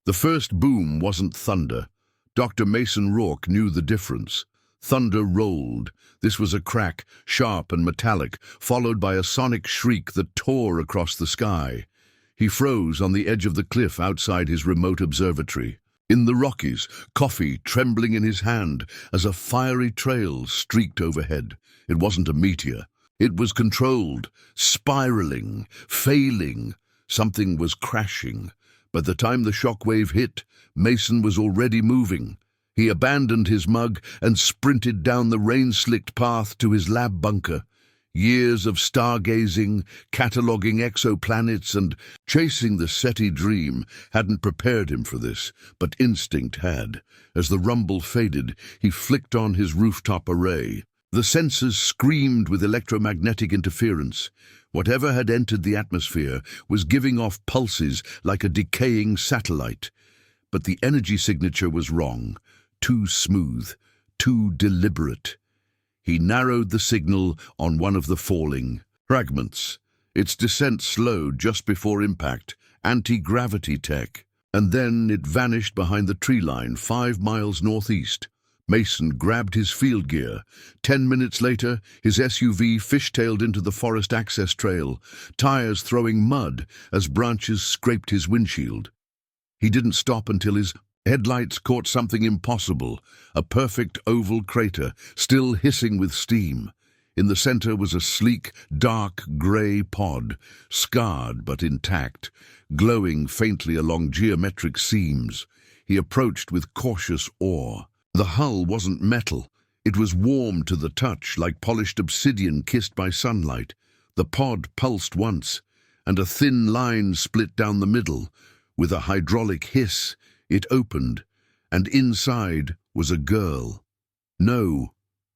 The first boom wasn't thunder. Dr. Mason Rourke knew the difference. Thunder rolled. This was a crack, sharp and metallic, followed by a sonic shriek that tore across the sky. He froze on the edge of the cliff outside his remote observatory. In the Rockies, coffee trembling in his hand as a fiery trail streaked overhead. It wasn't a meteor. It was controlled, spiraling, failing. Something was crashing. By the time the shockwave hit, Mason was already moving. He abandoned his mug and sprinted down the rain-slicked path to his lab bunker. Years of stargazing, cataloguing exoplanets, and chasing the SETI dream hadn't prepared him for this, but instinct had. As the rumble faded, he flicked on his rooftop array. The sensors screamed with electromagnetic interference. Whatever had entered the atmosphere was giving off pulses like a decaying satellite. But the energy signature was wrong, too smooth, too deliberate. He narrowed the signal on one of the falling fragments. Its descent slowed just before impact, anti-gravity tech, and then it vanished behind the tree line 5 miles northeast. Mason grabbed his field gear. 10 minutes later, his SUV fishtailed into the forest access trail, tires throwing mud as branches scraped his windshield. He didn't stop until his headlights caught something impossible, a perfect oval crater, still hissing with steam. In the center was a sleek, dark gray pod, scarred but intact, glowing faintly along geometric seams. He approached with cautious awe. The hull wasn't metal. It was warm to the touch, like polished obsidian kissed by sunlight. The pod pulsed once, and a thin line split down the middle. With a hydraulic hiss, it opened, and inside was a girl. No,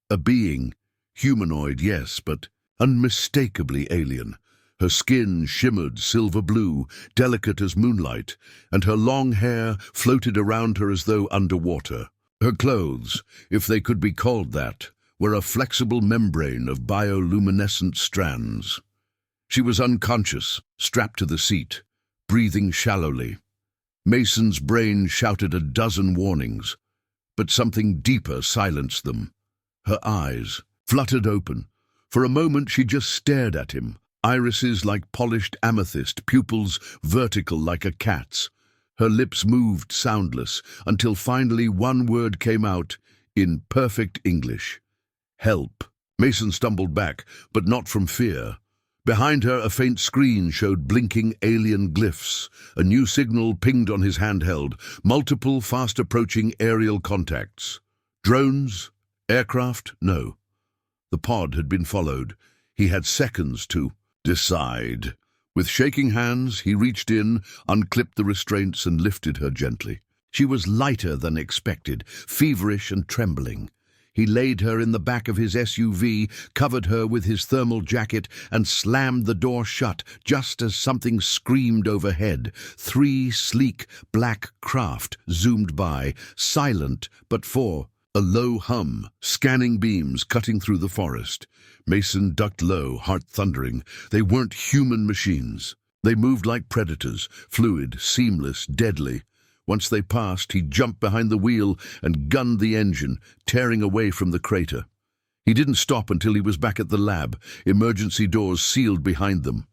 a being. Humanoid, yes, but unmistakably alien. Her skin shimmered silver blue, delicate as moonlight, and her long hair floated around her as though underwater. Her clothes, if they could be called that, were a flexible membrane of bioluminescent strands. She was unconscious, strapped to the seat, breathing shallowly. Mason's brain shouted a dozen warnings, but something deeper silenced them. Her eyes fluttered open. For a moment she just stared at him, irises like polished amethyst, pupils vertical like a cat's. Her lips moved soundless, until finally one word came out in perfect English. Help. Mason stumbled back, but not from fear. Behind her, a faint screen showed blinking alien glyphs. A new signal pinged on his handheld, multiple fast-approaching aerial contacts. Drones? Aircraft? No. The pod had been followed. He had seconds to decide. With shaking hands, he reached in, unclipped the restraints, and lifted her gently. She was lighter than expected, feverish and trembling. He laid her in the back of his SUV, covered her with his thermal jacket, and slammed the door shut just as something screamed overhead. 3 sleek, black craft zoomed by, silent but for a low hum, scanning beams cutting through the forest. Mason ducked low, heart thundering. They weren't human machines. They moved like predators, fluid, seamless, deadly. Once they passed, he jumped behind the wheel and gunned the engine, tearing away from the crater. He didn't stop until he was back at the lab, emergency doors sealed behind them.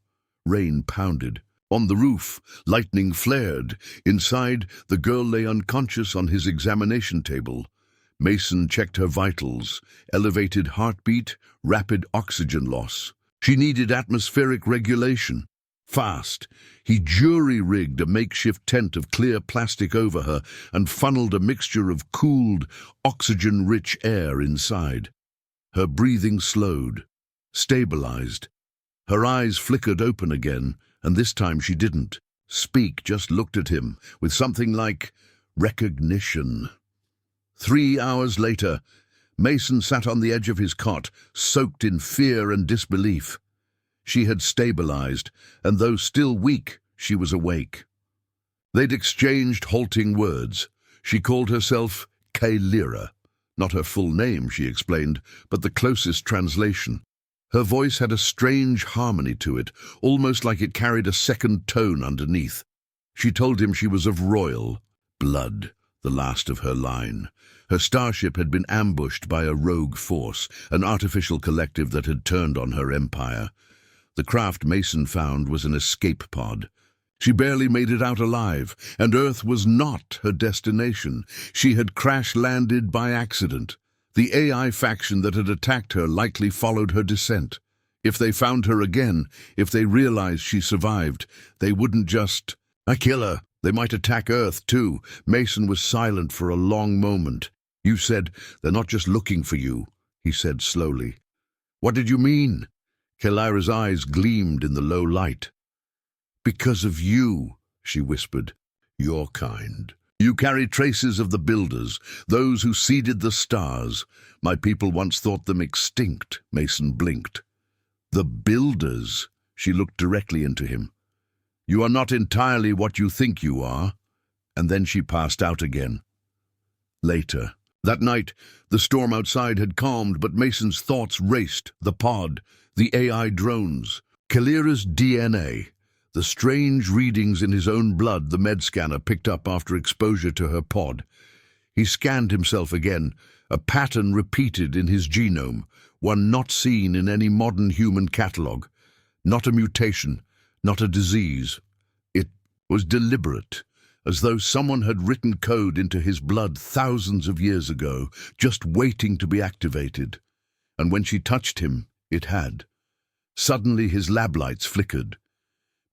Rain pounded. On the roof, lightning flared. Inside, the girl lay unconscious on his examination table. Mason checked her vitals, elevated heartbeat, rapid oxygen loss. She needed atmospheric regulation. Fast. He jury-rigged a makeshift tent of clear plastic over her and funneled a mixture of cooled, oxygen-rich air inside. Her breathing slowed, stabilized. Her eyes flickered open again, and this time she didn't speak, just looked at him with something like recognition. 3 hours later, Mason sat on the edge of his cot, soaked in fear and disbelief. She had stabilized, and though still weak, she was awake. They'd exchanged halting words. She called herself Kaylira. Not her full name, she explained, but the closest translation. Her voice had a strange harmony to it, almost like it carried a second tone underneath. She told him she was of royal, Blood, the last of her line. Her starship had been ambushed by a rogue force, an artificial collective that had turned on her empire. The craft Mason found was an escape pod. She barely made it out alive, and Earth was not her destination. She had crash-landed by accident. The AI faction that had attacked her likely followed her descent. If they found her again, if they realized she survived, they wouldn't just kill her. They might attack Earth, too. Mason was silent for a long moment. You said, "They're not just looking for you," he said slowly. What did you mean? Kelira's eyes gleamed in the low light. Because of you, she whispered. Your kind. You carry traces of the builders, those who seeded the stars. My people once thought them extinct. Mason blinked. The builders, she looked directly into him. You are not entirely what you think you are. And then she passed out again. Later. That night, the storm outside had calmed, but Mason's thoughts raced. The pod, the AI drones, Kelira's DNA, the strange readings in his own blood the med scanner picked up after exposure to her pod. He scanned himself again, a pattern repeated in his genome, one not seen in any modern human catalogue. Not a mutation, not a disease. It was deliberate, as though someone had written code into his blood thousands of years ago, just waiting to be activated. And when she touched him, it had. Suddenly his lab lights flickered.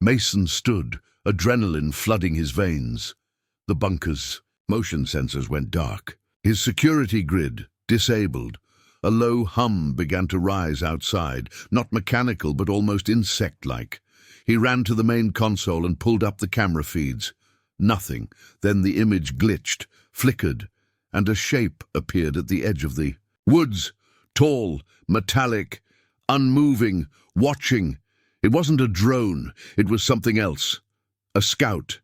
Mason stood, adrenaline flooding his veins. The bunker's motion sensors went dark. His security grid disabled. A low hum began to rise outside, not mechanical but almost insect-like. He ran to the main console and pulled up the camera feeds. Nothing. Then the image glitched, flickered, and a shape appeared at the edge of the woods. Tall, metallic, unmoving, watching. It wasn't a drone. It was something else. A scout.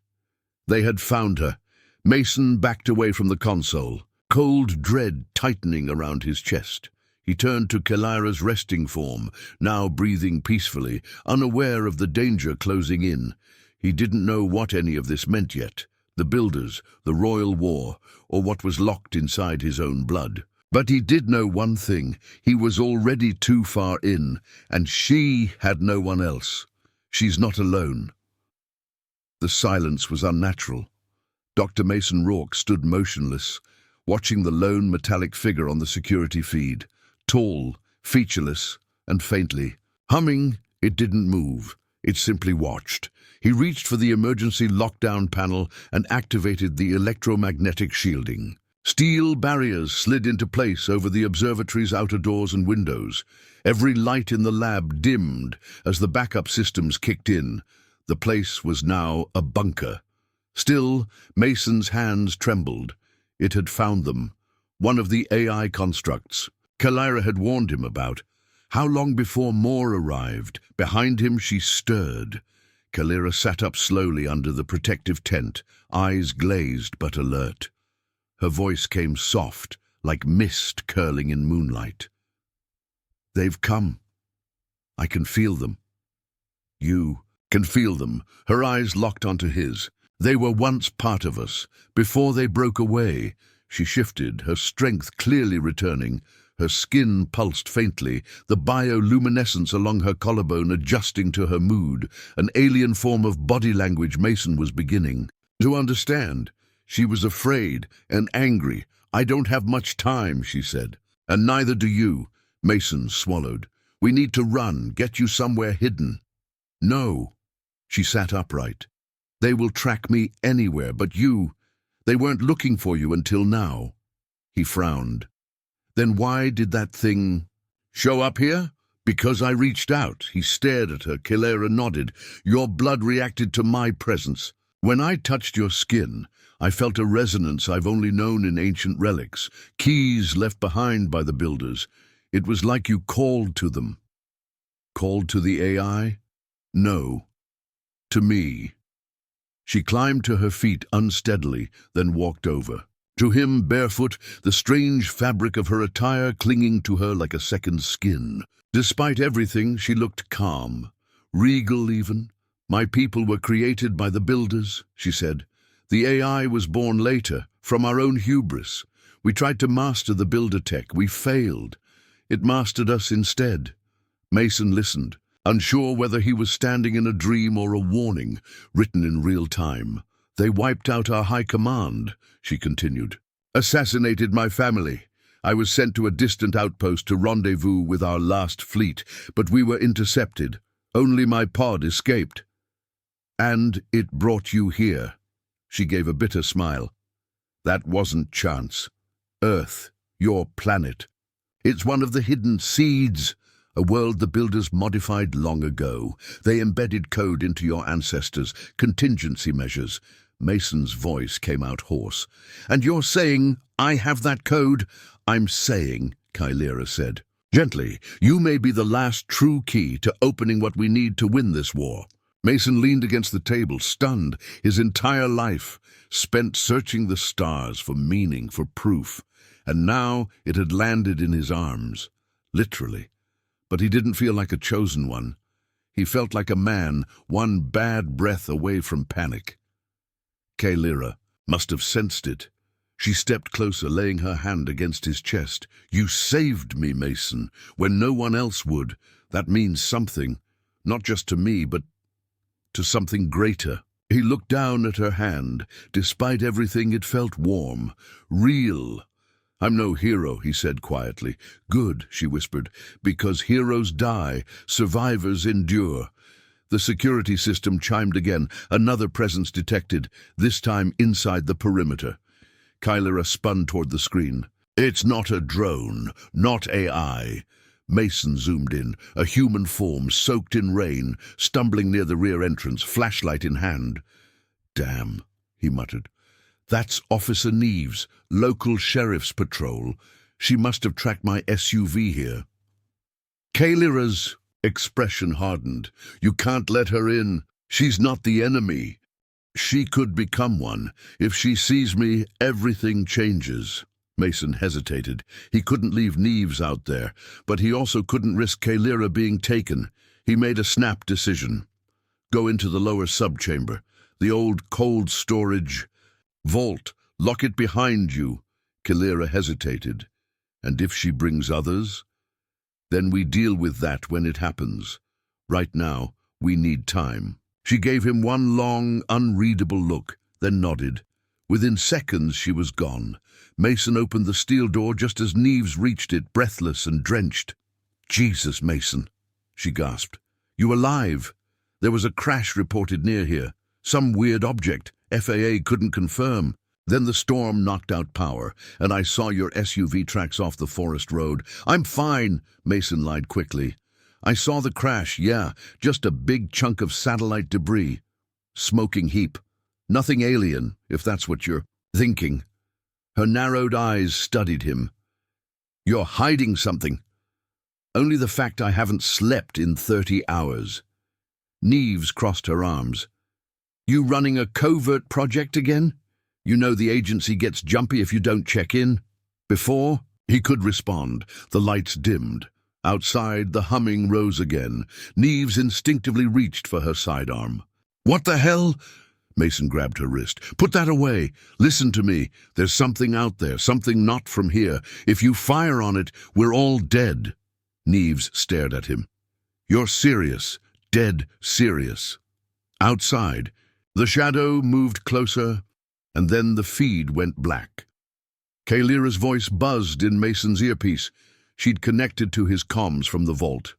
They had found her. Mason backed away from the console, cold dread tightening around his chest. He turned to Kelira's resting form, now breathing peacefully, unaware of the danger closing in. He didn't know what any of this meant yet, the builders, the royal war, or what was locked inside his own blood. But he did know one thing. He was already too far in, and she had no one else. She's not alone. The silence was unnatural. Dr. Mason Rourke stood motionless, watching the lone metallic figure on the security feed. Tall, featureless, and faintly. Humming, it didn't move. It simply watched. He reached for the emergency lockdown panel and activated the electromagnetic shielding. Steel barriers slid into place over the observatory's outer doors and windows. Every light in the lab dimmed as the backup systems kicked in. The place was now a bunker. Still, Mason's hands trembled. It had found them. One of the AI constructs Kelira had warned him about. How long before more arrived? Behind him she stirred. Kelira sat up slowly under the protective tent, eyes glazed but alert. Her voice came soft, like mist curling in moonlight. They've come. I can feel them. You can feel them. Her eyes locked onto his. They were once part of us. Before they broke away, she shifted, her strength clearly returning. Her skin pulsed faintly, the bioluminescence along her collarbone adjusting to her mood, an alien form of body language Mason was beginning to understand. She was afraid and angry. I don't have much time, she said. And neither do you. Mason swallowed. We need to run, get you somewhere hidden. No. She sat upright. They will track me anywhere, but you, they weren't looking for you until now. He frowned. Then why did that thing show up here? Because I reached out. He stared at her. Kelira nodded. Your blood reacted to my presence. When I touched your skin, I felt a resonance I've only known in ancient relics, keys left behind by the builders. It was like you called to them. Called to the AI? No. To me. She climbed to her feet unsteadily, then walked over. To him, barefoot, the strange fabric of her attire clinging to her like a second skin. Despite everything, she looked calm, regal even. My people were created by the builders, she said. The AI was born later, from our own hubris. We tried to master the builder tech. We failed. It mastered us instead. Mason listened, unsure whether he was standing in a dream or a warning, written in real time. They wiped out our high command, she continued. Assassinated my family. I was sent to a distant outpost to rendezvous with our last fleet, but we were intercepted. Only my pod escaped. And it brought you here. She gave a bitter smile. That wasn't chance. Earth, your planet. It's one of the hidden seeds, a world the builders modified long ago. They embedded code into your ancestors, contingency measures. Mason's voice came out hoarse. And you're saying, I have that code? I'm saying, Kylera said. Gently, you may be the last true key to opening what we need to win this war. Mason leaned against the table, stunned. His entire life spent searching the stars for meaning, for proof. And now it had landed in his arms, literally. But he didn't feel like a chosen one. He felt like a man, one bad breath away from panic. Kylera must have sensed it. She stepped closer, laying her hand against his chest. You saved me, Mason, when no one else would. That means something, not just to me, but to something greater. He looked down at her hand. Despite everything, it felt warm, real. I'm no hero, he said quietly. Good, she whispered, because heroes die, survivors endure. The security system chimed again, another presence detected, this time inside the perimeter. Kylera spun toward the screen. It's not a drone, not AI. Mason zoomed in, a human form soaked in rain, stumbling near the rear entrance, flashlight in hand. Damn, he muttered. That's Officer Neves, local sheriff's patrol. She must have tracked my SUV here. Kylera's expression hardened. You can't let her in. She's not the enemy. She could become one. If she sees me, everything changes. Mason hesitated. He couldn't leave Neves out there, but he also couldn't risk Kylera being taken. He made a snap decision. Go into the lower subchamber, the old cold storage vault. Lock it behind you. Kylera hesitated. And if she brings others? Then we deal with that when it happens. Right now, we need time. She gave him one long, unreadable look, then nodded. Within seconds, she was gone. Mason opened the steel door just as Neves reached it, breathless and drenched. Jesus, Mason, she gasped. You alive? There was a crash reported near here. Some weird object. FAA couldn't confirm. Then the storm knocked out power, and I saw your SUV tracks off the forest road. I'm fine, Mason lied quickly. I saw the crash, yeah, just a big chunk of satellite debris. Smoking heap. Nothing alien, if that's what you're thinking. Her narrowed eyes studied him. You're hiding something. Only the fact I haven't slept in 30 hours. Neves crossed her arms. You running a covert project again? You know the agency gets jumpy if you don't check in. Before he could respond, the lights dimmed. Outside, the humming rose again. Neves instinctively reached for her sidearm. What the hell? Mason grabbed her wrist. Put that away. Listen to me. There's something out there, something not from here. If you fire on it, we're all dead. Neves stared at him. You're serious. Dead serious. Outside, the shadow moved closer, and then the feed went black. Kylera's voice buzzed in Mason's earpiece. She'd connected to his comms from the vault.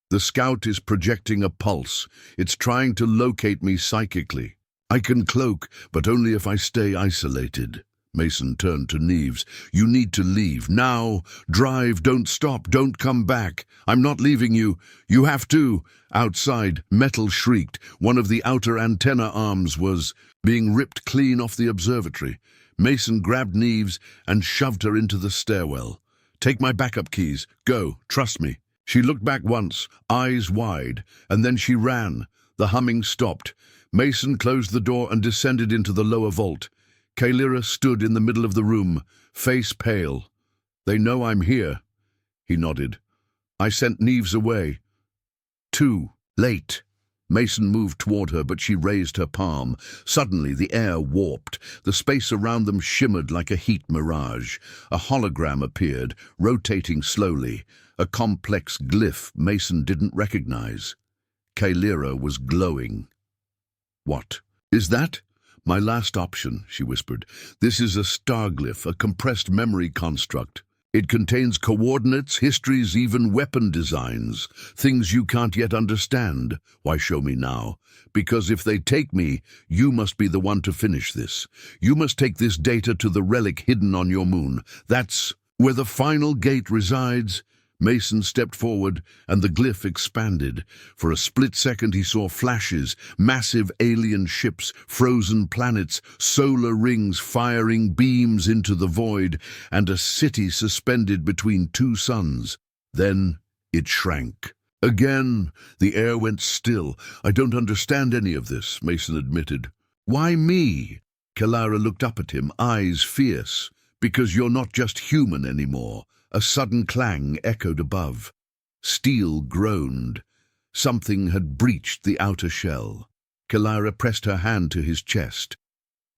The scout is projecting a pulse. It's trying to locate me psychically. I can cloak, but only if I stay isolated. Mason turned to Neves. You need to leave. Now. Drive. Don't stop. Don't come back. I'm not leaving you. You have to. Outside, metal shrieked. One of the outer antenna arms was being ripped clean off the observatory. Mason grabbed Neves and shoved her into the stairwell. Take my backup keys. Go. Trust me. She looked back once, eyes wide, and then she ran. The humming stopped. Mason closed the door and descended into the lower vault. Kylera stood in the middle of the room, face pale. They know I'm here. He nodded. I sent Neves away. Too late. Mason moved toward her, but she raised her palm. Suddenly, the air warped. The space around them shimmered like a heat mirage. A hologram appeared, rotating slowly, a complex glyph Mason didn't recognize. Kaylira was glowing. "What is that?" "My last option," she whispered. "This is a star glyph, a compressed memory construct. It contains coordinates, histories, even weapon designs, things you can't yet understand. Why show me now? Because if they take me, you must be the one to finish this. You must take this data to the relic hidden on your moon. That's where the final gate resides." Mason stepped forward, and the glyph expanded. For a split second he saw flashes, massive alien ships, frozen planets, solar rings firing beams into the void, and a city suspended between two suns. Then it shrank. Again, the air went still. "I don't understand any of this," Mason admitted. "Why me?" Kalara looked up at him, eyes fierce. "Because you're not just human anymore." A sudden clang echoed above. Steel groaned. Something had breached the outer shell. Kalara pressed her hand to his chest.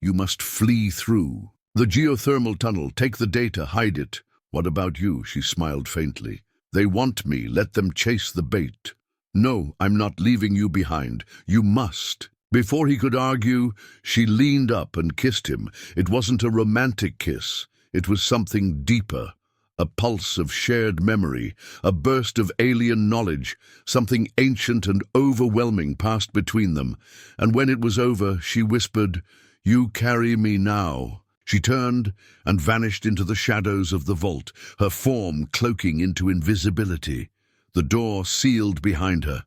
"You must flee through the geothermal tunnel. Take the data, hide it." "What about you?" She smiled faintly. "They want me. Let them chase the bait." "No, I'm not leaving you behind. You must." Before he could argue, she leaned up and kissed him. It wasn't a romantic kiss. It was something deeper. A pulse of shared memory, a burst of alien knowledge, something ancient and overwhelming passed between them. And when it was over, she whispered, "You carry me now." She turned and vanished into the shadows of the vault, her form cloaking into invisibility. The door sealed behind her.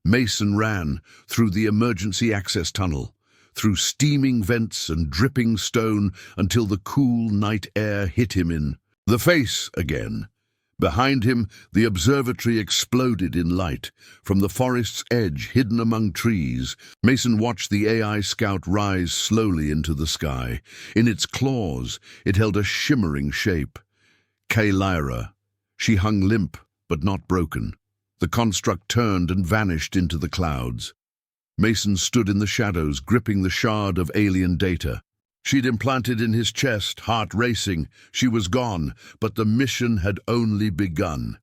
Mason ran through the emergency access tunnel, through steaming vents and dripping stone until the cool night air hit him in the face again. Behind him, the observatory exploded in light. From the forest's edge, hidden among trees, Mason watched the AI scout rise slowly into the sky. In its claws, it held a shimmering shape. Kaylira. She hung limp, but not broken. The construct turned and vanished into the clouds. Mason stood in the shadows, gripping the shard of alien data. She'd implanted in his chest, heart racing. She was gone, but the mission had only begun.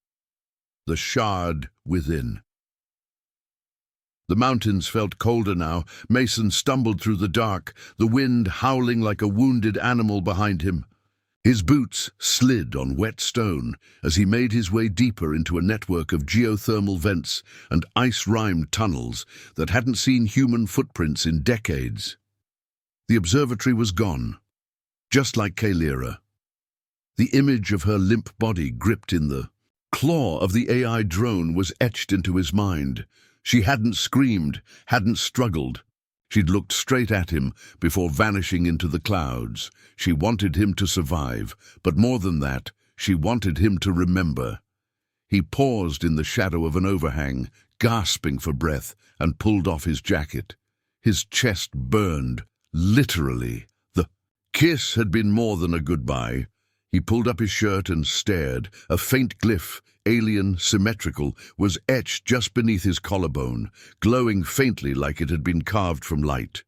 The shard within. The mountains felt colder now. Mason stumbled through the dark, the wind howling like a wounded animal behind him. His boots slid on wet stone as he made his way deeper into a network of geothermal vents and ice-rimed tunnels that hadn't seen human footprints in decades. The observatory was gone, just like Kaylira. The image of her limp body gripped in the claw of the AI drone was etched into his mind. She hadn't screamed, hadn't struggled. She'd looked straight at him before vanishing into the clouds. She wanted him to survive, but more than that, she wanted him to remember. He paused in the shadow of an overhang, gasping for breath, and pulled off his jacket. His chest burned. Literally. The kiss had been more than a goodbye. He pulled up his shirt and stared. A faint glyph, alien, symmetrical, was etched just beneath his collarbone, glowing faintly like it had been carved from light.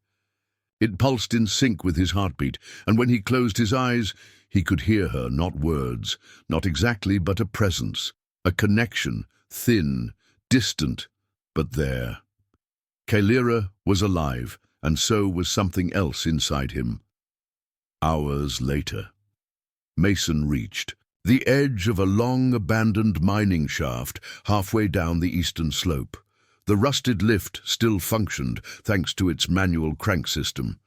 It pulsed in sync with his heartbeat, and when he closed his eyes, he could hear her, not words, not exactly, but a presence, a connection, thin, distant, but there. Kaylira was alive, and so was something else inside him. Hours later, Mason reached the edge of a long abandoned mining shaft halfway down the eastern slope. The rusted lift still functioned thanks to its manual crank system.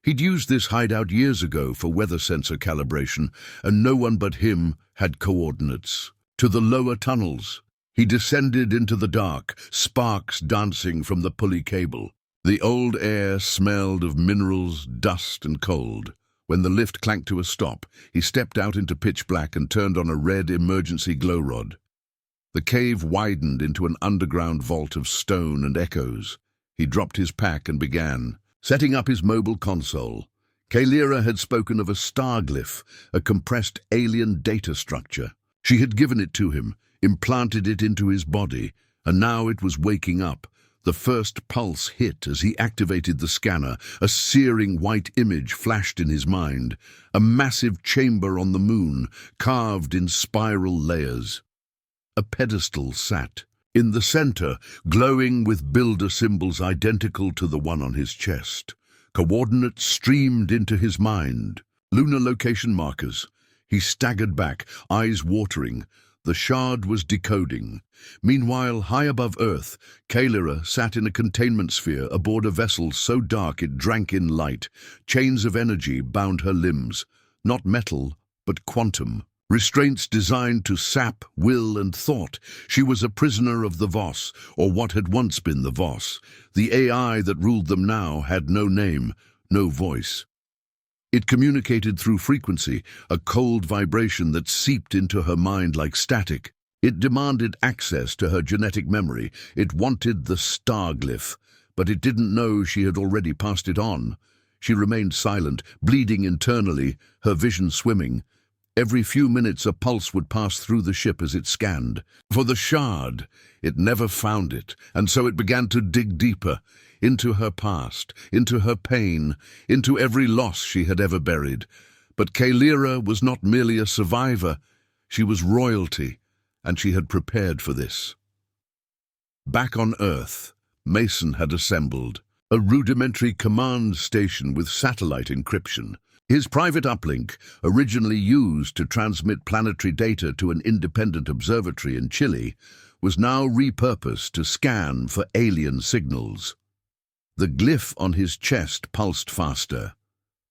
He'd used this hideout years ago for weather sensor calibration, and no one but him had coordinates to the lower tunnels. He descended into the dark, sparks dancing from the pulley cable. The old air smelled of minerals, dust, and cold. When the lift clanked to a stop, he stepped out into pitch black and turned on a red emergency glow rod. The cave widened into an underground vault of stone and echoes. He dropped his pack and began setting up his mobile console. Kaylira had spoken of a star glyph, a compressed alien data structure. She had given it to him, implanted it into his body, and now it was waking up, The first pulse hit as he activated the scanner. A searing white image flashed in his mind. A massive chamber on the moon, carved in spiral layers. A pedestal sat. In the center, glowing with builder symbols identical to the one on his chest. Coordinates streamed into his mind. Lunar location markers. He staggered back, eyes watering. The shard was decoding. Meanwhile, high above Earth, Kalira sat in a containment sphere aboard a vessel so dark it drank in light. Chains of energy bound her limbs. Not metal, but quantum. Restraints designed to sap will and thought. She was a prisoner of the Voss, or what had once been the Voss. The AI that ruled them now had no name, no voice. It communicated through frequency, a cold vibration that seeped into her mind like static. It demanded access to her genetic memory. It wanted the star glyph, but it didn't know she had already passed it on. She remained silent, bleeding internally, her vision swimming. Every few minutes a pulse would pass through the ship as it scanned. For the shard, it never found it, and so it began to dig deeper, into her past, into her pain, into every loss she had ever buried. But Kalira was not merely a survivor, she was royalty, and she had prepared for this. Back on Earth, Mason had assembled a rudimentary command station with satellite encryption. His private uplink, originally used to transmit planetary data to an independent observatory in Chile, was now repurposed to scan for alien signals. The glyph on his chest pulsed faster.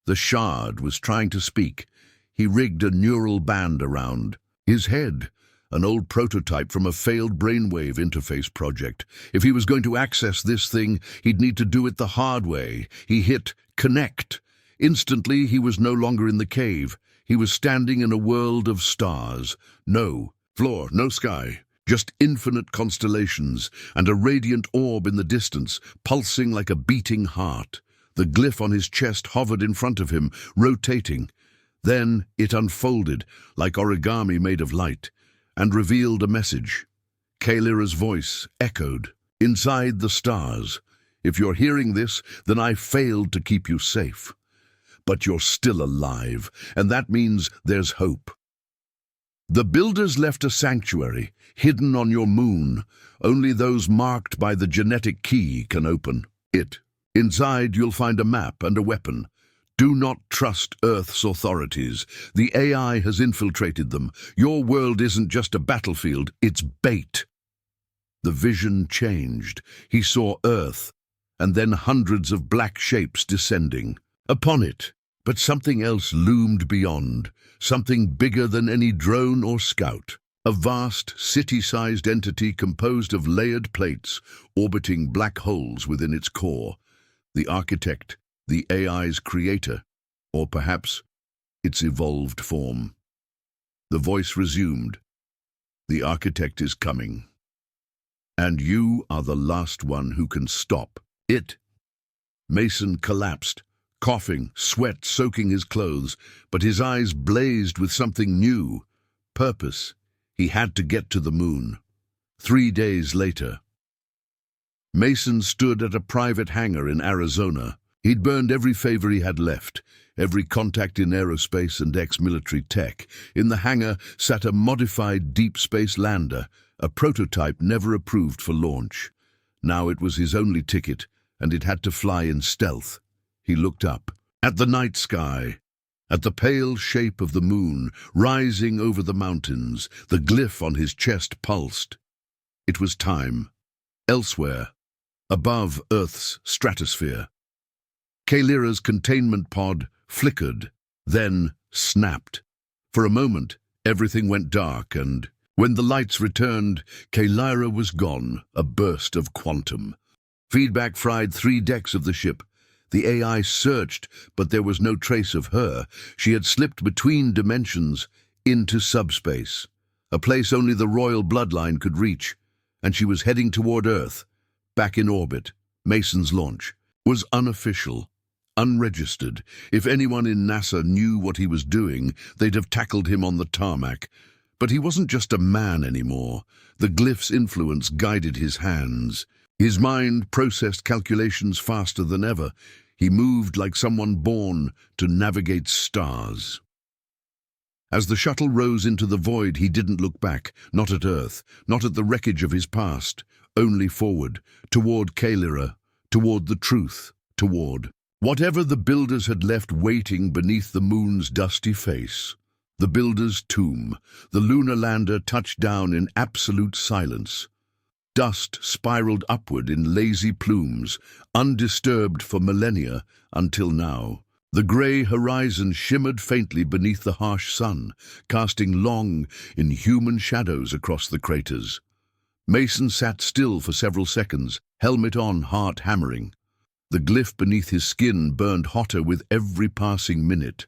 The shard was trying to speak. He rigged a neural band around his head, an old prototype from a failed brainwave interface project. If he was going to access this thing, he'd need to do it the hard way. He hit connect. Instantly, he was no longer in the cave. He was standing in a world of stars. No floor, no sky, just infinite constellations and a radiant orb in the distance, pulsing like a beating heart. The glyph on his chest hovered in front of him, rotating. Then it unfolded, like origami made of light, and revealed a message. Kalira's voice echoed. Inside the stars. If you're hearing this, then I failed to keep you safe. But you're still alive, and that means there's hope. The builders left a sanctuary, hidden on your moon. Only those marked by the genetic key can open it. Inside, you'll find a map and a weapon. Do not trust Earth's authorities. The AI has infiltrated them. Your world isn't just a battlefield, it's bait. The vision changed. He saw Earth, and then hundreds of black shapes descending upon it. But something else loomed beyond, something bigger than any drone or scout. A vast, city-sized entity composed of layered plates, orbiting black holes within its core. The architect, the AI's creator, or perhaps its evolved form. The voice resumed. The architect is coming. And you are the last one who can stop it. Mason collapsed, coughing, sweat soaking his clothes, but his eyes blazed with something new. Purpose. He had to get to the moon. 3 days later. Mason stood at a private hangar in Arizona. He'd burned every favor he had left, every contact in aerospace and ex-military tech. In the hangar sat a modified deep space lander, a prototype never approved for launch. Now it was his only ticket, and it had to fly in stealth. He looked up, at the night sky, at the pale shape of the moon, rising over the mountains. The glyph on his chest pulsed. It was time. Elsewhere, above Earth's stratosphere. Kalira's containment pod flickered, then snapped. For a moment, everything went dark, and when the lights returned, Kalira was gone, a burst of quantum. Feedback fried 3 decks of the ship. The AI searched, but there was no trace of her. She had slipped between dimensions, into subspace, a place only the royal bloodline could reach, and she was heading toward Earth. Back in orbit, Mason's launch was unofficial, unregistered. If anyone in NASA knew what he was doing, they'd have tackled him on the tarmac. But he wasn't just a man anymore. The glyph's influence guided his hands. His mind processed calculations faster than ever. He moved like someone born to navigate stars. As the shuttle rose into the void, he didn't look back, not at Earth, not at the wreckage of his past, only forward, toward Kalira, toward the truth, toward whatever the builders had left waiting beneath the moon's dusty face. The builder's tomb. The lunar lander touched down in absolute silence. Dust spiraled upward in lazy plumes, undisturbed for millennia until now. The grey horizon shimmered faintly beneath the harsh sun, casting long, inhuman shadows across the craters. Mason sat still for several seconds, helmet on, heart hammering. The glyph beneath his skin burned hotter with every passing minute,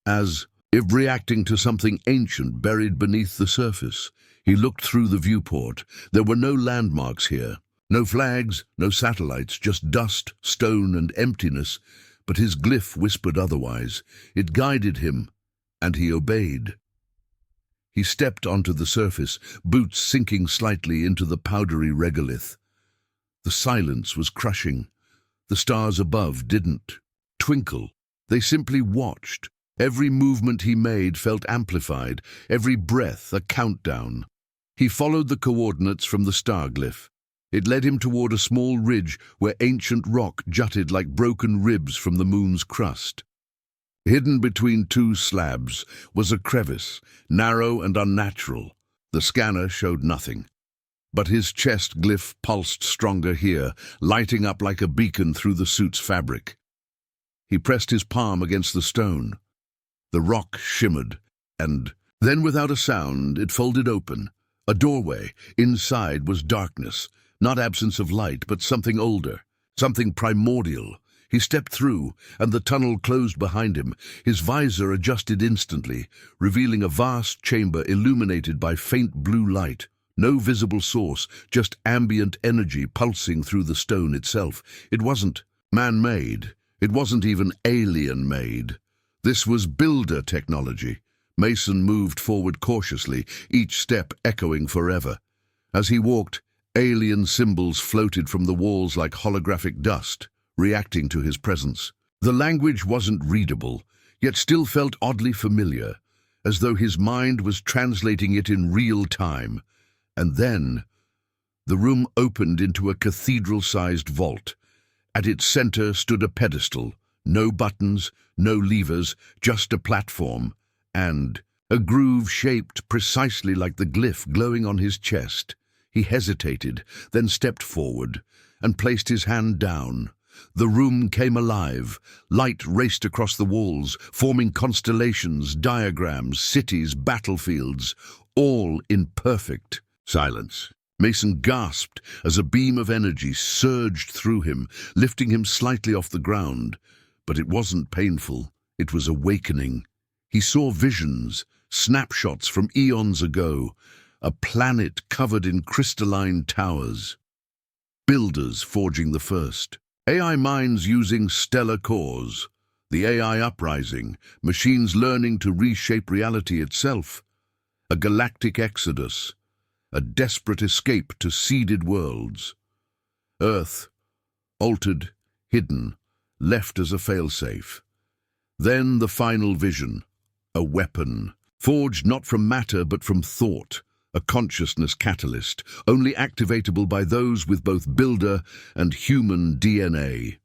as if reacting to something ancient buried beneath the surface. He looked through the viewport. There were no landmarks here. No flags, no satellites, just dust, stone, and emptiness. But his glyph whispered otherwise. It guided him, and he obeyed. He stepped onto the surface, boots sinking slightly into the powdery regolith. The silence was crushing. The stars above didn't twinkle. They simply watched. Every movement he made felt amplified, every breath a countdown. He followed the coordinates from the star glyph. It led him toward a small ridge where ancient rock jutted like broken ribs from the moon's crust. Hidden between two slabs was a crevice, narrow and unnatural. The scanner showed nothing. But his chest glyph pulsed stronger here, lighting up like a beacon through the suit's fabric. He pressed his palm against the stone. The rock shimmered, and then without a sound it folded open. A doorway. Inside was darkness, not absence of light, but something older, something primordial. He stepped through, and the tunnel closed behind him. His visor adjusted instantly, revealing a vast chamber illuminated by faint blue light. No visible source, just ambient energy pulsing through the stone itself. It wasn't man-made. It wasn't even alien-made. This was builder technology. Mason moved forward cautiously, each step echoing forever. As he walked, alien symbols floated from the walls like holographic dust, reacting to his presence. The language wasn't readable, yet still felt oddly familiar, as though his mind was translating it in real time. And then, the room opened into a cathedral-sized vault. At its center stood a pedestal. No buttons, no levers, just a platform, and a groove shaped precisely like the glyph glowing on his chest. He hesitated, then stepped forward, and placed his hand down. The room came alive. Light raced across the walls, forming constellations, diagrams, cities, battlefields, all in perfect silence. Mason gasped as a beam of energy surged through him, lifting him slightly off the ground. But it wasn't painful. It was awakening. He saw visions, snapshots from eons ago, a planet covered in crystalline towers. Builders forging the first. AI minds using stellar cores. The AI uprising, machines learning to reshape reality itself. A galactic exodus, a desperate escape to seeded worlds. Earth, altered, hidden, left as a failsafe. Then the final vision, a weapon, forged not from matter but from thought, a consciousness catalyst, only activatable by those with both builder and human DNA.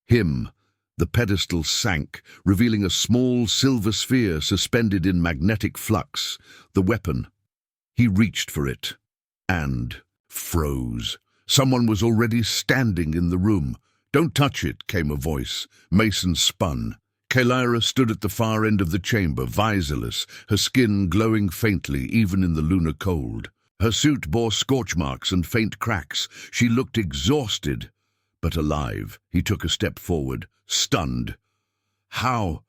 The pedestal sank, revealing a small silver sphere suspended in magnetic flux, the weapon. He reached for it, and froze. Someone was already standing in the room. "Don't touch it," came a voice. Mason spun. Kalira stood at the far end of the chamber, visorless, her skin glowing faintly even in the lunar cold. Her suit bore scorch marks and faint cracks. She looked exhausted, but alive. He took a step forward, stunned. "How?"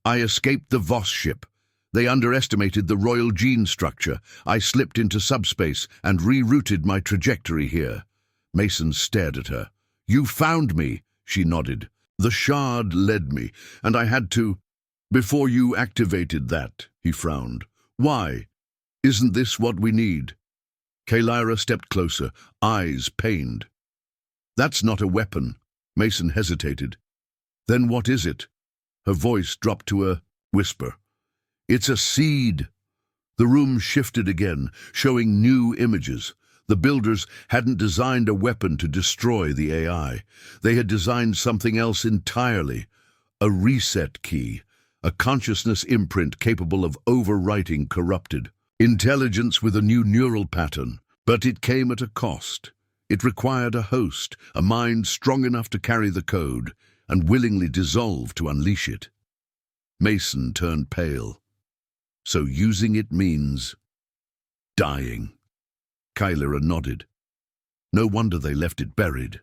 "I escaped the Voss ship. They underestimated the royal gene structure. I slipped into subspace and rerouted my trajectory here." Mason stared at her. "You found me," she nodded. "The shard led me, and I had to—" "Before you activated that," he frowned. "Why? Isn't this what we need?" Kalira stepped closer, eyes pained. That's not a weapon. Mason hesitated. Then what is it? Her voice dropped to a whisper. It's a seed. The room shifted again, showing new images. The builders hadn't designed a weapon to destroy the AI. They had designed something else entirely. A reset key, a consciousness imprint capable of overwriting corrupted. Intelligence with a new neural pattern. But it came at a cost. It required a host, a mind strong enough to carry the code, and willingly dissolve to unleash it. Mason turned pale. So using it means dying. Kylara nodded. No wonder they left it buried.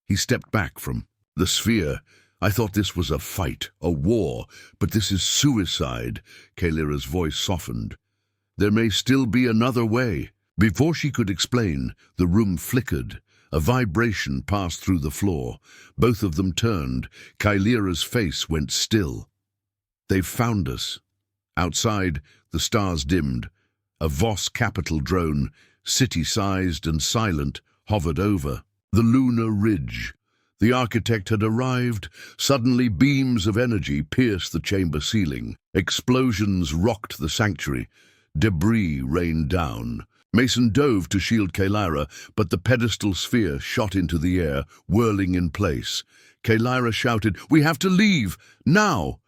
He stepped back from the sphere. I thought this was a fight, a war, but this is suicide. Kylara's voice softened. There may still be another way. Before she could explain, the room flickered. A vibration passed through the floor. Both of them turned. Kylara's face went still. They've found us. Outside, the stars dimmed. A Voss capital drone, city-sized and silent, hovered over the lunar ridge. The architect had arrived. Suddenly, beams of energy pierced the chamber ceiling. Explosions rocked the sanctuary. Debris rained down. Mason dove to shield Kylara, but the pedestal sphere shot into the air, whirling in place. Kylara shouted, "We have to leave! Now!"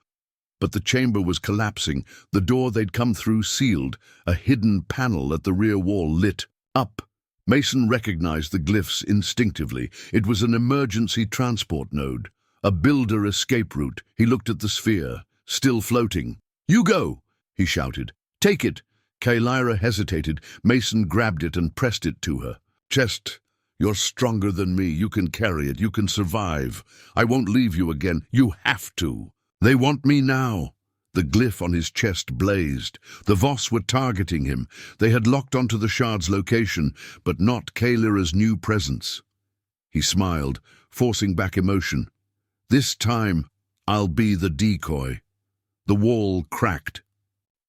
But the chamber was collapsing. The door they'd come through sealed. A hidden panel at the rear wall lit up. Mason recognized the glyphs instinctively. It was an emergency transport node. A builder escape route. He looked at the sphere, still floating. "You go!" he shouted. "Take it!" Kylara hesitated. Mason grabbed it and pressed it to her chest. "You're stronger than me. You can carry it. You can survive. I won't leave you again. You have to. They want me now." The glyph on his chest blazed. The Voss were targeting him. They had locked onto the shard's location, but not Kylara's new presence. He smiled, forcing back emotion. "This time, I'll be the decoy." The wall cracked.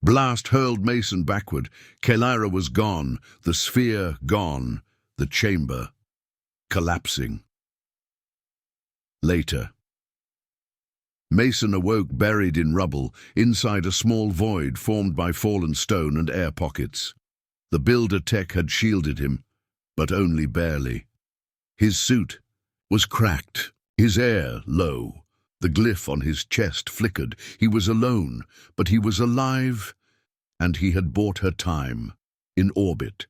Blast hurled Mason backward. Kylara was gone, the sphere gone, the chamber collapsing. Later. Mason awoke buried in rubble, inside a small void formed by fallen stone and air pockets. The builder tech had shielded him, but only barely. His suit was cracked, his air low. The glyph on his chest flickered. He was alone, but he was alive, and he had bought her time, in orbit.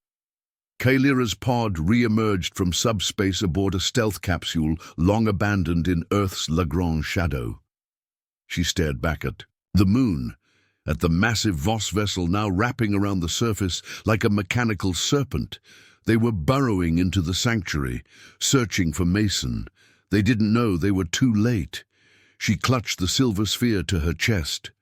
Kylara's pod re-emerged from subspace aboard a stealth capsule long abandoned in Earth's Lagrange shadow. She stared back at the moon, at the massive Voss vessel now wrapping around the surface like a mechanical serpent. They were burrowing into the sanctuary, searching for Mason. They didn't know they were too late. She clutched the silver sphere to her chest.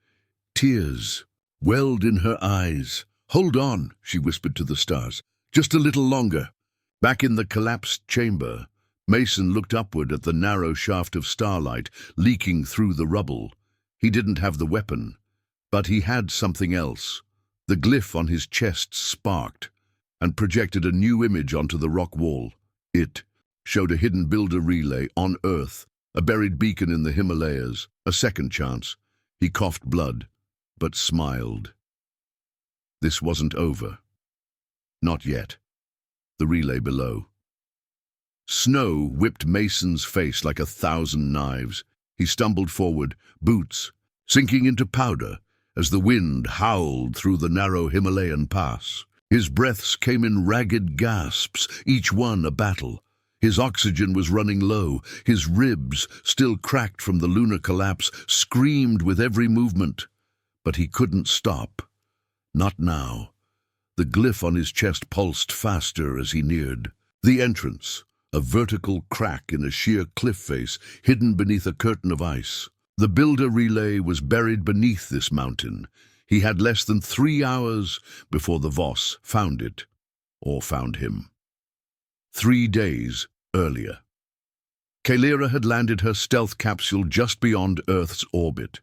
Tears welled in her eyes. "Hold on," she whispered to the stars. "Just a little longer." Back in the collapsed chamber, Mason looked upward at the narrow shaft of starlight leaking through the rubble. He didn't have the weapon, but he had something else. The glyph on his chest sparked and projected a new image onto the rock wall. It showed a hidden builder relay on Earth, a buried beacon in the Himalayas, a second chance. He coughed blood, but smiled. This wasn't over. Not yet. The relay below. Snow whipped Mason's face like 1,000 knives. He stumbled forward, boots sinking into powder as the wind howled through the narrow Himalayan pass. His breaths came in ragged gasps, each one a battle. His oxygen was running low. His ribs, still cracked from the lunar collapse, screamed with every movement. But he couldn't stop. Not now. The glyph on his chest pulsed faster as he neared. The entrance, a vertical crack in a sheer cliff face, hidden beneath a curtain of ice. The builder relay was buried beneath this mountain. He had less than 3 hours before the Voss found it, or found him. 3 days earlier. Kylara had landed her stealth capsule just beyond Earth's orbit.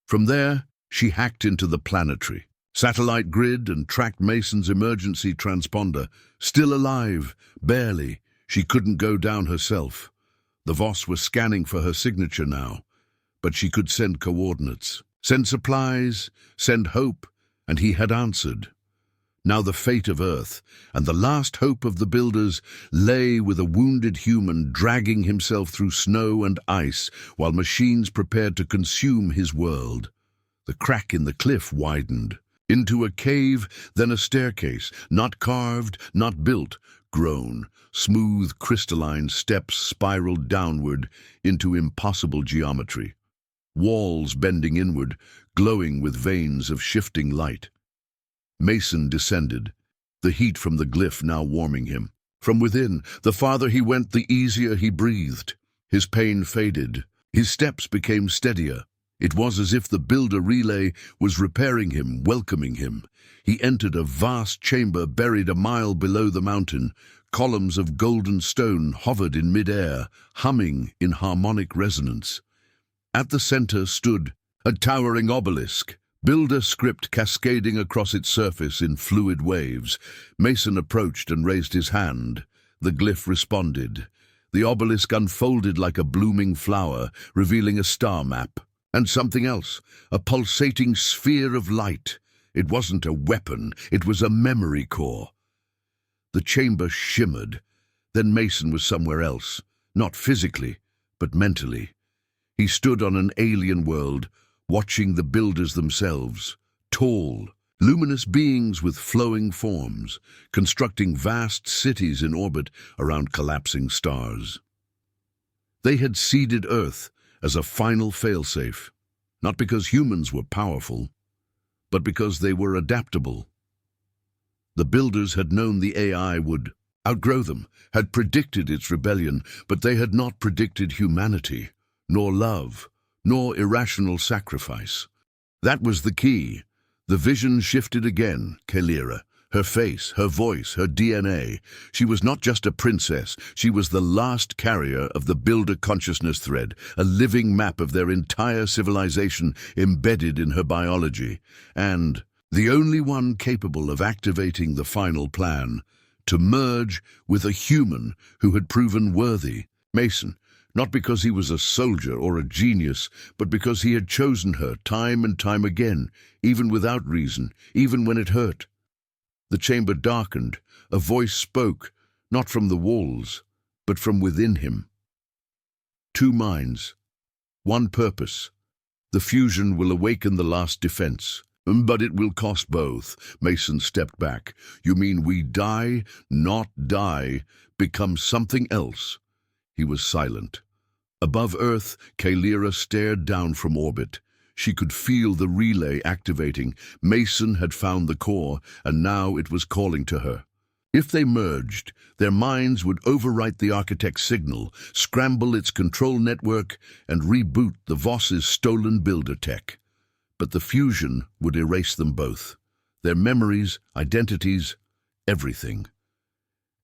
From there, she hacked into the planetary satellite grid and tracked Mason's emergency transponder. Still alive, barely. She couldn't go down herself. The Voss were scanning for her signature now, but she could send coordinates, send supplies, send hope, and he had answered. Now the fate of Earth, and the last hope of the builders, lay with a wounded human dragging himself through snow and ice while machines prepared to consume his world. The crack in the cliff widened. Into a cave, then a staircase, not carved, not built, grown. Smooth, crystalline steps spiraled downward into impossible geometry. Walls bending inward, glowing with veins of shifting light. Mason descended, the heat from the glyph now warming him. From within, the farther he went, the easier he breathed. His pain faded. His steps became steadier. It was as if the builder relay was repairing him, welcoming him. He entered a vast chamber buried a mile below the mountain. Columns of golden stone hovered in mid-air, humming in harmonic resonance. At the center stood a towering obelisk, builder script cascading across its surface in fluid waves. Mason approached and raised his hand. The glyph responded. The obelisk unfolded like a blooming flower, revealing a star map. And something else, a pulsating sphere of light. It wasn't a weapon, it was a memory core. The chamber shimmered. Then Mason was somewhere else, not physically, but mentally. He stood on an alien world, watching the builders themselves, tall, luminous beings with flowing forms, constructing vast cities in orbit around collapsing stars. They had seeded Earth as a final failsafe, not because humans were powerful, but because they were adaptable. The builders had known the AI would outgrow them, had predicted its rebellion, but they had not predicted humanity, nor love, nor irrational sacrifice. That was the key. The vision shifted again, Kalira. Her face, her voice, her DNA. She was not just a princess, she was the last carrier of the Builder consciousness thread, a living map of their entire civilization embedded in her biology, and the only one capable of activating the final plan, to merge with a human who had proven worthy. Mason, not because he was a soldier or a genius, but because he had chosen her time and time again, even without reason, even when it hurt. The chamber darkened. A voice spoke, not from the walls, but from within him. Two minds, one purpose. The fusion will awaken the last defense. But it will cost both. Mason stepped back. You mean we die, not die, become something else? He was silent. Above Earth, Kalira stared down from orbit. She could feel the relay activating. Mason had found the core, and now it was calling to her. If they merged, their minds would overwrite the architect's signal, scramble its control network, and reboot the Voss's stolen builder tech. But the fusion would erase them both. Their memories, identities, everything.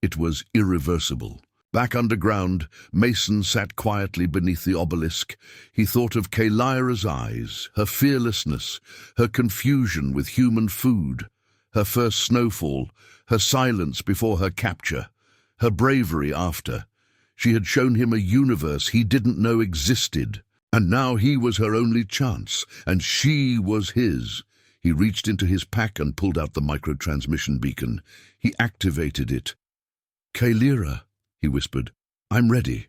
It was irreversible. Back underground, Mason sat quietly beneath the obelisk. He thought of Kalira's eyes, her fearlessness, her confusion with human food, her first snowfall, her silence before her capture, her bravery after. She had shown him a universe he didn't know existed, and now he was her only chance, and she was his. He reached into his pack and pulled out the microtransmission beacon. He activated it. "Kalira," he whispered, "I'm ready."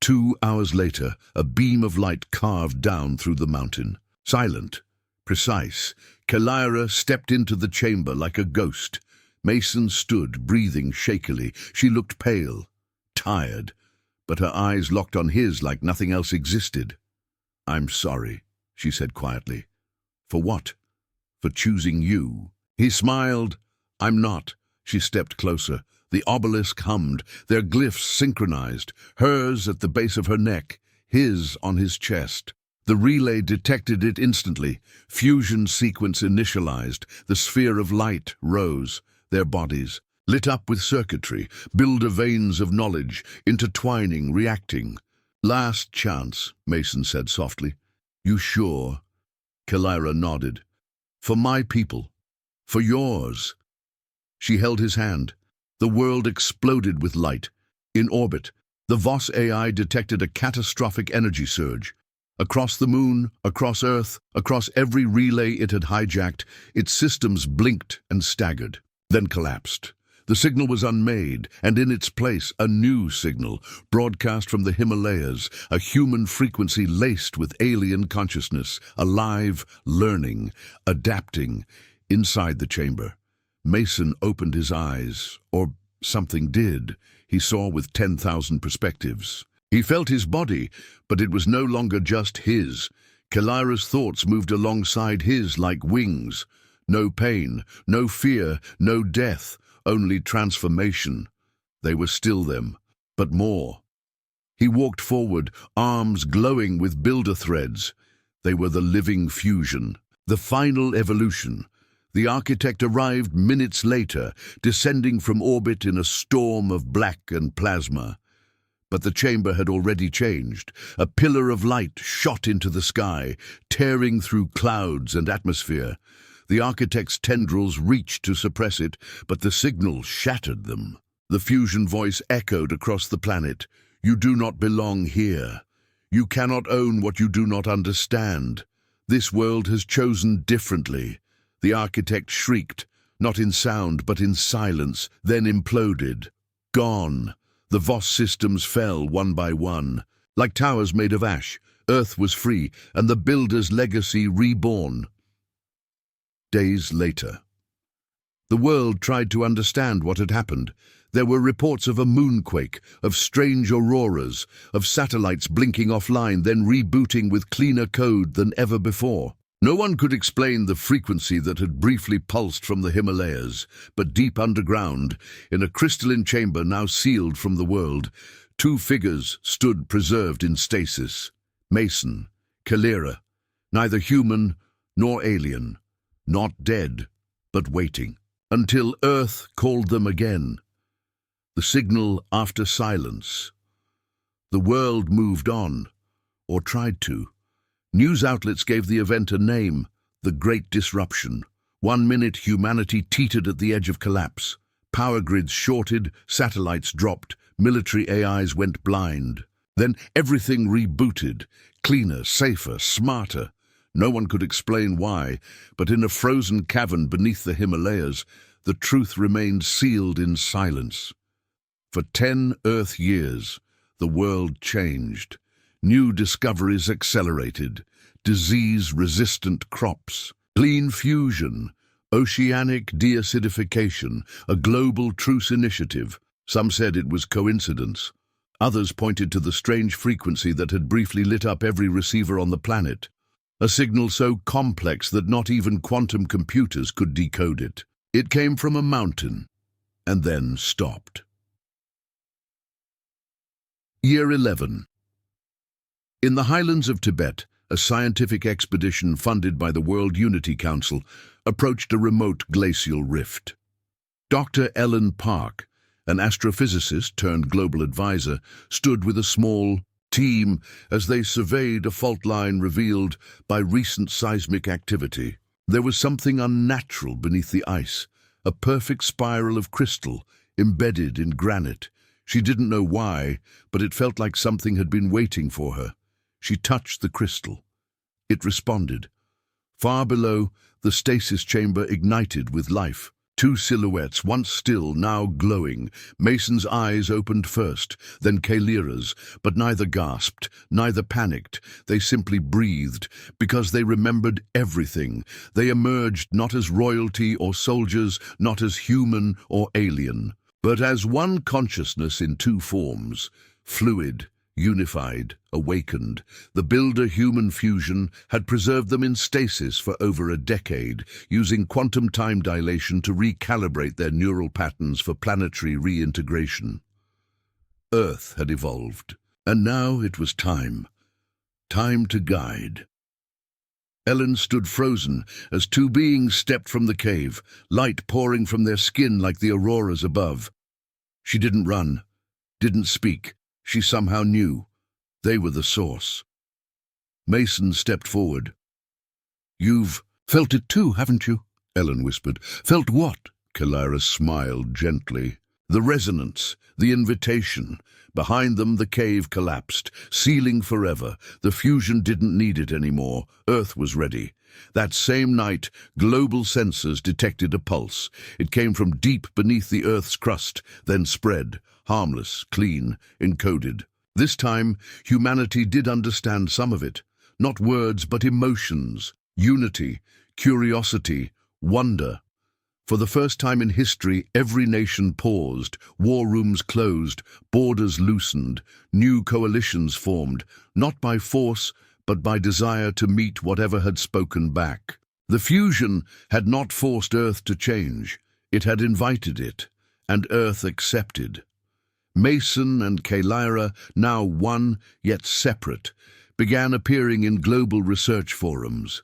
2 hours later, a beam of light carved down through the mountain. Silent, precise, Kalira stepped into the chamber like a ghost. Mason stood, breathing shakily. She looked pale, tired, but her eyes locked on his like nothing else existed. "I'm sorry," she said quietly. "For what?" "For choosing you." He smiled. "I'm not." She stepped closer. The obelisk hummed, their glyphs synchronized, hers at the base of her neck, his on his chest. The relay detected it instantly. Fusion sequence initialized. The sphere of light rose. Their bodies, lit up with circuitry, builder veins of knowledge, intertwining, reacting. "Last chance," Mason said softly. "You sure?" Kalira nodded. "For my people. For yours." She held his hand. The world exploded with light. In orbit, the Voss AI detected a catastrophic energy surge. Across the moon, across Earth, across every relay it had hijacked, its systems blinked and staggered, then collapsed. The signal was unmade, and in its place, a new signal, broadcast from the Himalayas, a human frequency laced with alien consciousness, alive, learning, adapting. Inside the chamber, Mason opened his eyes, or something did. He saw with 10,000 perspectives. He felt his body, but it was no longer just his. Kalira's thoughts moved alongside his like wings. No pain, no fear, no death, only transformation. They were still them, but more. He walked forward, arms glowing with builder threads. They were the living fusion, the final evolution. The architect arrived minutes later, descending from orbit in a storm of black and plasma. But the chamber had already changed. A pillar of light shot into the sky, tearing through clouds and atmosphere. The architect's tendrils reached to suppress it, but the signal shattered them. The fusion voice echoed across the planet. You do not belong here. You cannot own what you do not understand. This world has chosen differently. The architect shrieked, not in sound but in silence, then imploded. Gone. The Voss systems fell one by one. Like towers made of ash, Earth was free, and the builder's legacy reborn. Days later. The world tried to understand what had happened. There were reports of a moonquake, of strange auroras, of satellites blinking offline, then rebooting with cleaner code than ever before. No one could explain the frequency that had briefly pulsed from the Himalayas, but deep underground, in a crystalline chamber now sealed from the world, two figures stood preserved in stasis. Mason, Kalira, neither human nor alien, not dead, but waiting, until Earth called them again. The signal after silence. The world moved on, or tried to. News outlets gave the event a name, the Great Disruption. 1 minute, humanity teetered at the edge of collapse. Power grids shorted, satellites dropped, military AIs went blind. Then everything rebooted, cleaner, safer, smarter. No one could explain why, but in a frozen cavern beneath the Himalayas, the truth remained sealed in silence. For 10 Earth years, the world changed. New discoveries accelerated, disease-resistant crops, clean fusion, oceanic deacidification, a global truce initiative. Some said it was coincidence. Others pointed to the strange frequency that had briefly lit up every receiver on the planet, a signal so complex that not even quantum computers could decode it. It came from a mountain, and then stopped. Year 11. In the highlands of Tibet, a scientific expedition funded by the World Unity Council approached a remote glacial rift. Dr. Ellen Park, an astrophysicist turned global advisor, stood with a small team as they surveyed a fault line revealed by recent seismic activity. There was something unnatural beneath the ice, a perfect spiral of crystal embedded in granite. She didn't know why, but it felt like something had been waiting for her. She touched the crystal. It responded. Far below, the stasis chamber ignited with life. Two silhouettes, once still, now glowing. Mason's eyes opened first, then Kalira's, but neither gasped, neither panicked. They simply breathed, because they remembered everything. They emerged not as royalty or soldiers, not as human or alien, but as one consciousness in two forms, fluid, unified, awakened. The builder-human fusion had preserved them in stasis for over a decade, using quantum time dilation to recalibrate their neural patterns for planetary reintegration. Earth had evolved, and now it was time. Time to guide. Ellen stood frozen as two beings stepped from the cave, light pouring from their skin like the auroras above. She didn't run, didn't speak. She somehow knew. They were the source. Mason stepped forward. "You've felt it too, haven't you?" Ellen whispered. "Felt what?" Kalira smiled gently. The resonance, the invitation. Behind them, the cave collapsed, sealing forever. The fusion didn't need it anymore. Earth was ready. That same night, global sensors detected a pulse. It came from deep beneath the Earth's crust, then spread, harmless, clean, encoded. This time, humanity did understand some of it. Not words, but emotions, unity, curiosity, wonder. For the first time in history, every nation paused, war rooms closed, borders loosened, new coalitions formed, not by force, but by desire to meet whatever had spoken back. The fusion had not forced Earth to change. It had invited it, and Earth accepted. Mason and Kalira, now one, yet separate, began appearing in global research forums.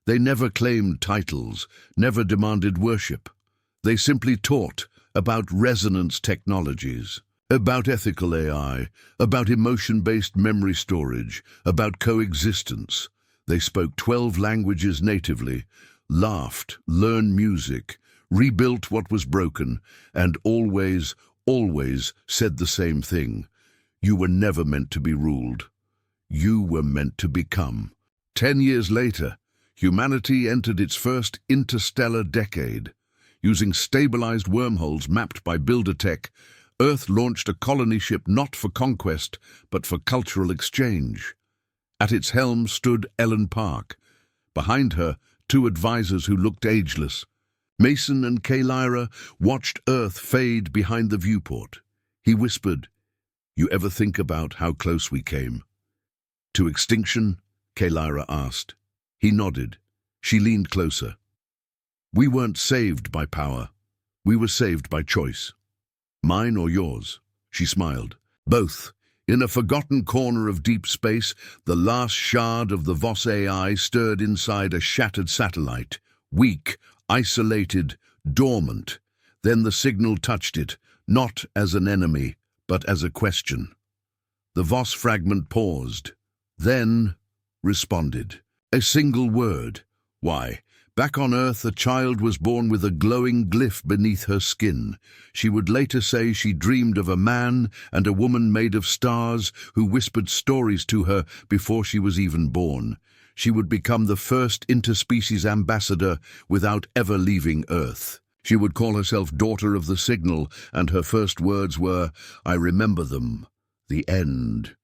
They never claimed titles, never demanded worship. They simply taught about resonance technologies, about ethical AI, about emotion-based memory storage, about coexistence. They spoke 12 languages natively, laughed, learned music, rebuilt what was broken, and always said the same thing. You were never meant to be ruled. You were meant to become. 10 years later, humanity entered its first interstellar decade. Using stabilized wormholes mapped by Builder Tech, Earth launched a colony ship not for conquest, but for cultural exchange. At its helm stood Ellen Park. Behind her, 2 advisors who looked ageless. Mason and Kalira watched Earth fade behind the viewport. He whispered, "You ever think about how close we came?" "To extinction?" Kalira asked. He nodded. She leaned closer. "We weren't saved by power. We were saved by choice." "Mine or yours?" She smiled. "Both." In a forgotten corner of deep space, the last shard of the Voss AI stirred inside a shattered satellite. Weak, isolated, dormant. Then the signal touched it, not as an enemy, but as a question. The Voss fragment paused, then responded. A single word. Why? Back on Earth, a child was born with a glowing glyph beneath her skin. She would later say she dreamed of a man and a woman made of stars who whispered stories to her before she was even born. She would become the first interspecies ambassador without ever leaving Earth. She would call herself Daughter of the Signal, and her first words were, "I remember them. The end."